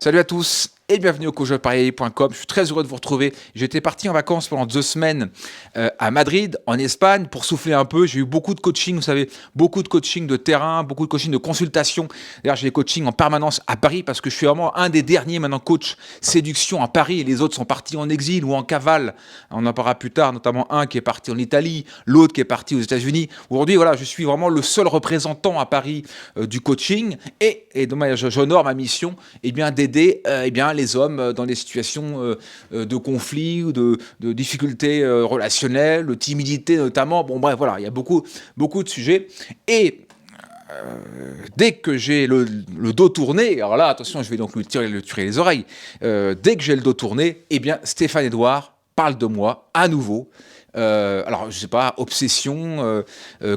Salut à tous et bienvenue au coachjeuxparier.com. Je suis très heureux de vous retrouver. J'étais parti en vacances pendant 2 semaines à Madrid, en Espagne, pour souffler un peu. J'ai eu beaucoup de coaching, vous savez, beaucoup de coaching de terrain, beaucoup de coaching de consultation. D'ailleurs, j'ai des coachings en permanence à Paris parce que je suis vraiment un des derniers maintenant coach séduction à Paris et les autres sont partis en exil ou en cavale. On en parlera plus tard, notamment un qui est parti en Italie, l'autre qui est parti aux États-Unis. Aujourd'hui, voilà, je suis vraiment le seul représentant à Paris du coaching et dommage, j'honore ma mission d'aider les hommes dans des situations de conflit ou de difficultés relationnelles, de timidité notamment. Bon bref, voilà, il y a beaucoup de sujets. Et dès que j'ai le dos tourné, alors là, attention, je vais donc lui tirer les oreilles, dès que j'ai le dos tourné, Stéphane Edouard parle de moi à nouveau. Alors, je sais pas, obsession,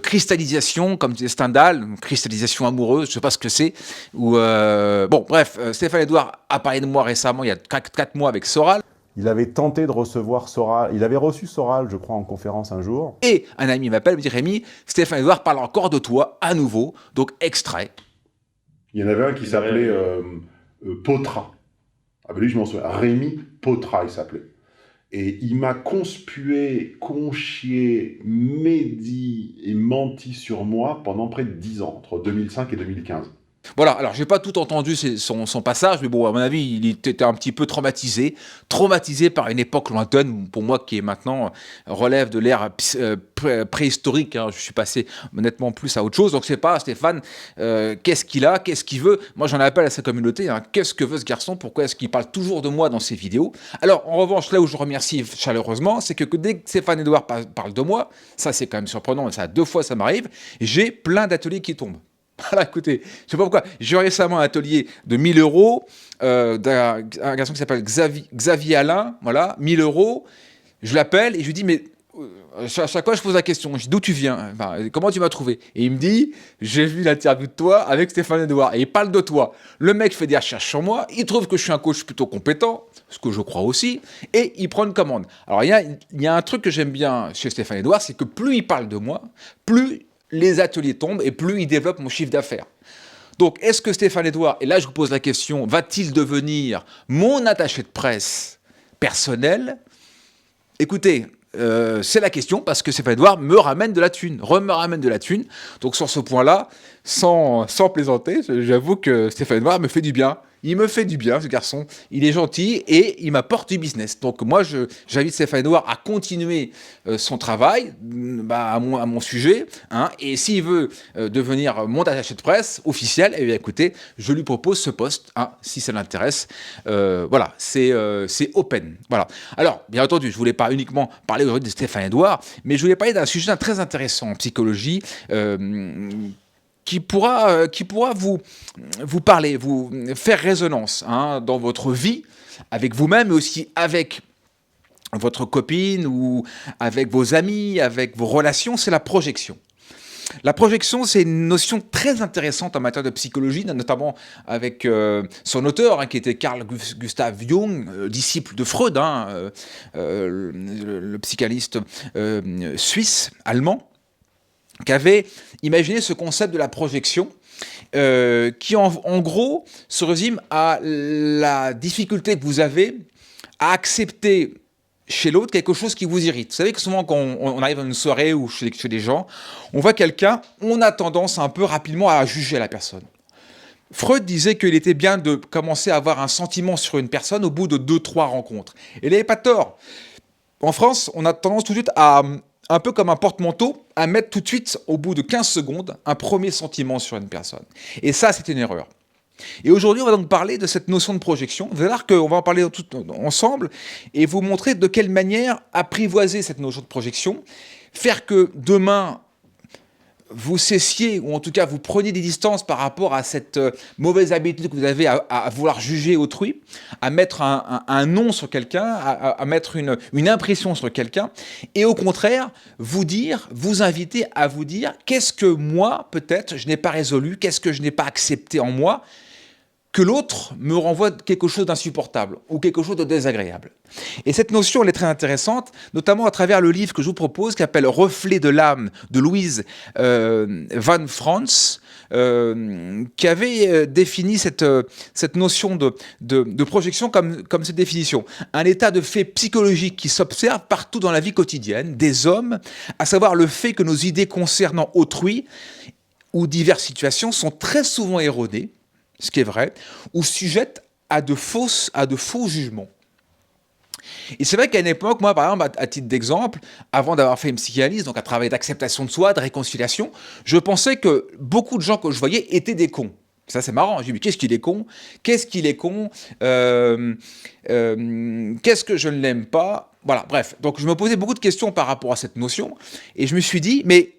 cristallisation, comme disait Stendhal, cristallisation amoureuse, je sais pas ce que c'est. Bon, bref, Stéphane Edouard a parlé de moi récemment, il y a 4 mois avec Soral. Il avait tenté de recevoir Soral. Il avait reçu Soral, je crois, en conférence un jour. Et un ami m'appelle, me dit Rémi, Stéphane Edouard parle encore de toi à nouveau. Donc, extrait. Il y en avait un qui s'appelait Potra. Ah ben lui, je m'en souviens. Rémi Potra, il s'appelait. Et il m'a conspué, conchié, médit et menti sur moi pendant près de 10 ans, entre 2005 et 2015. Voilà, alors j'ai pas tout entendu son passage, mais bon, à mon avis, il était un petit peu traumatisé par une époque lointaine, pour moi qui est maintenant relève de l'ère préhistorique, hein. Je suis passé honnêtement plus à autre chose, donc c'est pas Stéphane, qu'est-ce qu'il a, qu'est-ce qu'il veut, moi j'en appelle à sa communauté, hein. Qu'est-ce que veut ce garçon, pourquoi est-ce qu'il parle toujours de moi dans ses vidéos? Alors en revanche, là où je remercie chaleureusement, c'est que dès que Stéphane Edouard parle de moi, ça c'est quand même surprenant, ça 2 fois ça m'arrive, j'ai plein d'ateliers qui tombent. Voilà, écoutez, je ne sais pas pourquoi. J'ai eu récemment un atelier de 1 000 euros d'un garçon qui s'appelle Xavier Alain, voilà, 1 000 euros. Je l'appelle et je lui dis, mais à chaque fois, je pose la question, je dis, d'où tu viens, enfin, comment tu m'as trouvé? Et il me dit, j'ai vu l'interview de toi avec Stéphane Edouard, et il parle de toi. Le mec fait des recherches sur moi, il trouve que je suis un coach plutôt compétent, ce que je crois aussi, et il prend une commande. Alors, il y a un truc que j'aime bien chez Stéphane Edouard, c'est que plus il parle de moi, plus les ateliers tombent et plus il développe mon chiffre d'affaires. Donc, est-ce que Stéphane Edouard, et là je vous pose la question, va-t-il devenir mon attaché de presse personnel? Écoutez, c'est la question parce que Stéphane Edouard me ramène de la thune, me ramène de la thune. Donc sur ce point-là, sans plaisanter, j'avoue que Stéphane Edouard me fait du bien. Il me fait du bien, ce garçon. Il est gentil et il m'apporte du business. Donc moi, j'invite Stéphane Edouard à continuer son travail à mon sujet. Hein, et s'il veut devenir mon attaché de presse officiel, eh bien écoutez, je lui propose ce poste, hein, si ça l'intéresse. Voilà, c'est open. Voilà. Alors, bien entendu, je ne voulais pas uniquement parler aujourd'hui de Stéphane Edouard, mais je voulais parler d'un sujet très intéressant en psychologie. Qui pourra vous parler, vous faire résonance, hein, dans votre vie, avec vous-même, mais aussi avec votre copine ou avec vos amis, avec vos relations, c'est la projection. La projection, c'est une notion très intéressante en matière de psychologie, notamment avec son auteur, hein, qui était Carl Gustav Jung, disciple de Freud, hein, le psychanalyste suisse, allemand, qui avait imaginé ce concept de la projection, qui en gros se résume à la difficulté que vous avez à accepter chez l'autre quelque chose qui vous irrite. Vous savez que souvent quand on arrive dans une soirée ou chez des gens, on voit quelqu'un, on a tendance un peu rapidement à juger la personne. Freud disait qu'il était bien de commencer à avoir un sentiment sur une personne au bout de 2-3 rencontres. Et il n'avait pas tort. En France, on a tendance tout de suite à, un peu comme un porte-manteau, à mettre tout de suite, au bout de 15 secondes, un premier sentiment sur une personne. Et ça, c'est une erreur. Et aujourd'hui, on va donc parler de cette notion de projection. Vous allez voir qu'on va en parler tout ensemble et vous montrer de quelle manière apprivoiser cette notion de projection, faire que demain, vous cessiez, ou en tout cas vous preniez des distances par rapport à cette mauvaise habitude que vous avez à vouloir juger autrui, à mettre un nom sur quelqu'un, à mettre une impression sur quelqu'un, et au contraire, vous inviter à vous dire qu'est-ce que moi, peut-être, je n'ai pas résolu, qu'est-ce que je n'ai pas accepté en moi, que l'autre me renvoie quelque chose d'insupportable ou quelque chose de désagréable. Et cette notion, elle est très intéressante, notamment à travers le livre que je vous propose, qui s'appelle « Reflet de l'âme » de Louise Van Frans, défini cette notion de projection comme cette définition. Un état de fait psychologique qui s'observe partout dans la vie quotidienne des hommes, à savoir le fait que nos idées concernant autrui ou diverses situations sont très souvent erronées, ce qui est vrai, ou sujettes à de faux jugements. Et c'est vrai qu'à une époque, moi par exemple, à titre d'exemple, avant d'avoir fait une psychanalyse, donc un travail d'acceptation de soi, de réconciliation, je pensais que beaucoup de gens que je voyais étaient des cons. Ça c'est marrant, je dis mais qu'est-ce qu'il est con? Qu'est-ce qu'il est con? Qu'est-ce que je ne l'aime pas? Voilà, bref. Donc je me posais beaucoup de questions par rapport à cette notion, et je me suis dit, mais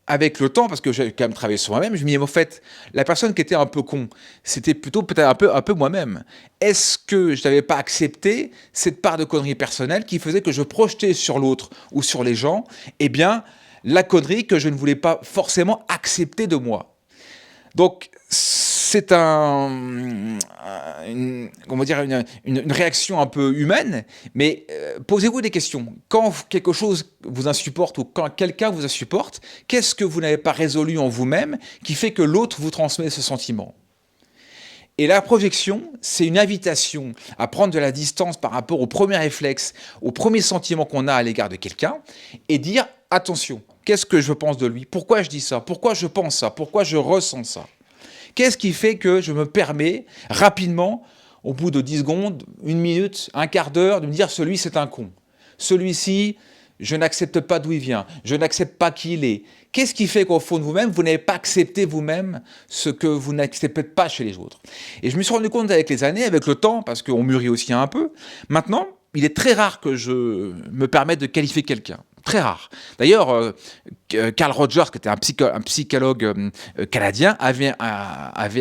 avec le temps, parce que j'ai quand même travaillé sur moi-même, je me dis, mais en fait, la personne qui était un peu con, c'était plutôt peut-être un peu moi-même. Est-ce que je n'avais pas accepté cette part de connerie personnelle qui faisait que je projetais sur l'autre ou sur les gens, eh bien, la connerie que je ne voulais pas forcément accepter de moi. Donc, c'est une réaction un peu humaine, mais posez-vous des questions. Quand quelque chose vous insupporte ou quand quelqu'un vous insupporte, qu'est-ce que vous n'avez pas résolu en vous-même qui fait que l'autre vous transmet ce sentiment? Et la projection, c'est une invitation à prendre de la distance par rapport au premier réflexe, au premier sentiment qu'on a à l'égard de quelqu'un, et dire, attention, qu'est-ce que je pense de lui? Pourquoi je dis ça? Pourquoi je pense ça? Pourquoi je ressens ça? Qu'est-ce qui fait que je me permets rapidement, au bout de 10 secondes, 1 minute, un quart d'heure, de me dire celui c'est un con. Celui-ci, je n'accepte pas d'où il vient, je n'accepte pas qui il est. Qu'est-ce qui fait qu'au fond de vous-même, vous n'avez pas accepté vous-même ce que vous n'acceptez pas chez les autres? Et je me suis rendu compte avec les années, avec le temps, parce qu'on mûrit aussi un peu, maintenant, il est très rare que je me permette de qualifier quelqu'un. Très rare. D'ailleurs, Carl Rogers, qui était un psychologue canadien, avait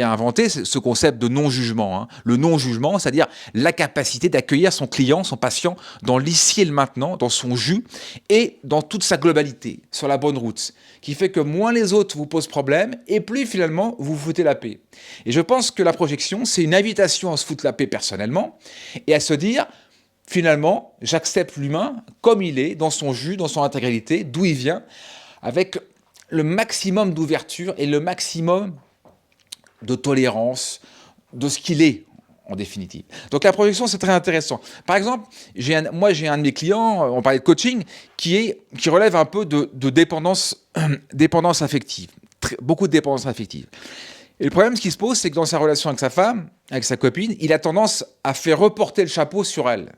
inventé ce concept de non-jugement. Hein. Le non-jugement, c'est-à-dire la capacité d'accueillir son client, son patient, dans l'ici et le maintenant, dans son jus, et dans toute sa globalité, sur la bonne route. Qui fait que moins les autres vous posent problème, et plus finalement vous vous foutez la paix. Et je pense que la projection, c'est une invitation à se foutre la paix personnellement, et à se dire... Finalement, j'accepte l'humain comme il est, dans son jus, dans son intégralité, d'où il vient, avec le maximum d'ouverture et le maximum de tolérance de ce qu'il est, en définitive. Donc la projection, c'est très intéressant. Par exemple, j'ai un de mes clients, on parlait de coaching, qui relève un peu de dépendance affective, beaucoup de dépendance affective. Et le problème, ce qui se pose, c'est que dans sa relation avec sa femme, avec sa copine, il a tendance à faire reporter le chapeau sur elle.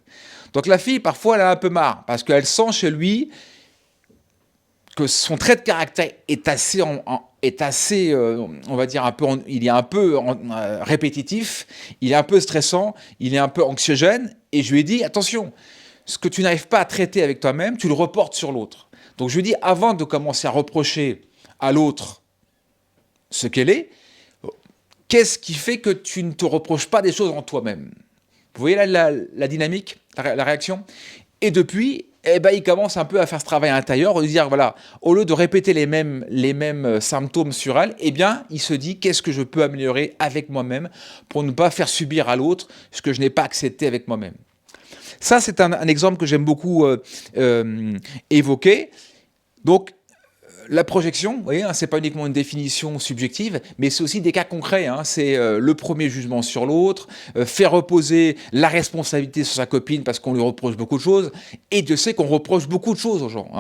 Donc la fille, parfois, elle a un peu marre, parce qu'elle sent chez lui que son trait de caractère est assez, on va dire, il est un peu répétitif, il est un peu stressant, il est un peu anxiogène, et je lui ai dit, attention, ce que tu n'arrives pas à traiter avec toi-même, tu le reportes sur l'autre. Donc je lui ai dit, avant de commencer à reprocher à l'autre ce qu'elle est, qu'est-ce qui fait que tu ne te reproches pas des choses en toi-même? Vous voyez là la dynamique, la réaction? Et depuis, il commence un peu à faire ce travail intérieur, de dire, voilà, au lieu de répéter les mêmes symptômes sur elle, il se dit, qu'est-ce que je peux améliorer avec moi-même pour ne pas faire subir à l'autre ce que je n'ai pas accepté avec moi-même? Ça, c'est un exemple que j'aime beaucoup évoquer. Donc, la projection, vous voyez, c'est pas uniquement une définition subjective, mais c'est aussi des cas concrets. C'est le premier jugement sur l'autre, faire reposer la responsabilité sur sa copine parce qu'on lui reproche beaucoup de choses. Et Dieu sait qu'on reproche beaucoup de choses aux gens.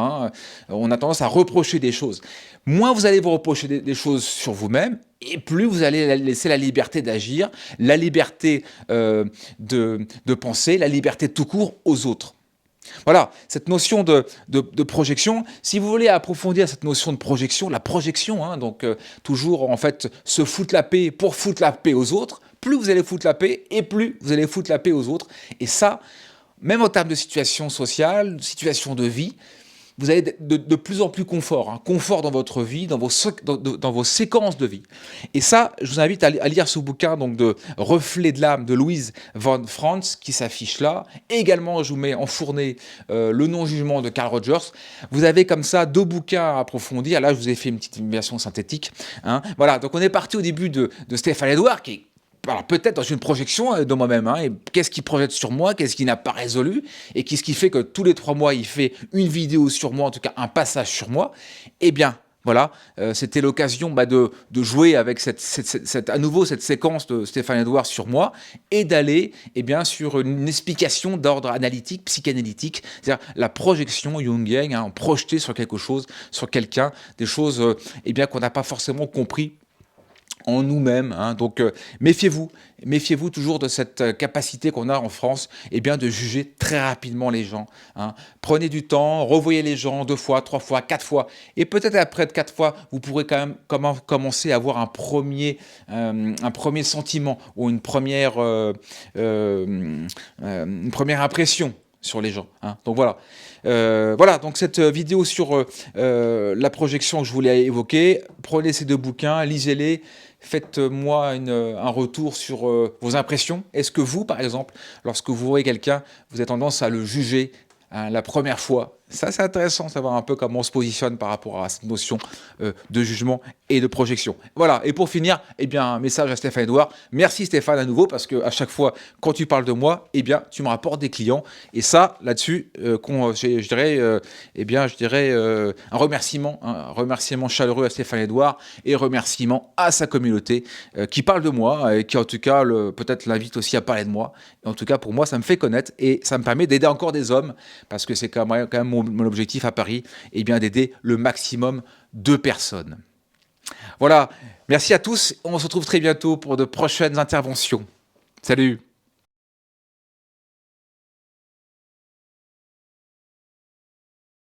On a tendance à reprocher des choses. Moins vous allez vous reprocher des choses sur vous-même, et plus vous allez laisser la liberté d'agir, la liberté de penser, la liberté tout court aux autres. Voilà, cette notion de projection, si vous voulez approfondir cette notion de projection, la projection, donc toujours en fait se foutre la paix pour foutre la paix aux autres, plus vous allez foutre la paix et plus vous allez foutre la paix aux autres. Et ça, même en termes de situation sociale, situation de vie, vous avez de plus en plus confort dans votre vie, dans vos séquences de vie. Et ça, je vous invite à lire ce bouquin donc, de Reflets de l'âme de Louise von Franz qui s'affiche là. Et également, je vous mets en fournée Le non-jugement de Carl Rogers. Vous avez comme ça 2 bouquins à approfondir. Là, je vous ai fait une petite version synthétique. Voilà, donc on est parti au début de Stéphane Edouard qui est peut-être dans une projection de moi-même. Et qu'est-ce qu'il projette sur moi? Qu'est-ce qu'il n'a pas résolu? Et qu'est-ce qui fait que tous les 3 mois, il fait une vidéo sur moi, en tout cas un passage sur moi? Eh bien, Voilà, c'était l'occasion de jouer avec à nouveau cette séquence de Stéphane Edouard sur moi et d'aller sur une explication d'ordre analytique, psychanalytique, c'est-à-dire la projection jungienne, hein, projeter sur quelque chose, sur quelqu'un, des choses qu'on n'a pas forcément compris en nous-mêmes. Hein. Donc méfiez-vous toujours de cette capacité qu'on a en France de juger très rapidement les gens. Hein. Prenez du temps, revoyez les gens 2 fois, 3 fois, 4 fois. Et peut-être après 4 fois, vous pourrez quand même commencer à avoir un premier sentiment ou une première impression sur les gens. Hein. Donc voilà. Voilà, donc cette vidéo sur la projection que je voulais évoquer, prenez ces 2 bouquins, lisez-les, faites-moi un retour sur vos impressions. Est-ce que vous, par exemple, lorsque vous voyez quelqu'un, vous avez tendance à le juger la première fois? Ça, c'est intéressant de savoir un peu comment on se positionne par rapport à cette notion de jugement et de projection. Voilà, et pour finir, un message à Stéphane Edouard. Merci Stéphane à nouveau, parce qu'à chaque fois, quand tu parles de moi, tu me rapportes des clients. Et ça, là-dessus, je dirais un remerciement chaleureux à Stéphane Edouard et remerciement à sa communauté qui parle de moi et qui, en tout cas, peut-être l'invite aussi à parler de moi. Et en tout cas, pour moi, ça me fait connaître et ça me permet d'aider encore des hommes, parce que c'est quand même mon objectif à Paris, d'aider le maximum de personnes. Voilà, merci à tous, on se retrouve très bientôt pour de prochaines interventions. Salut!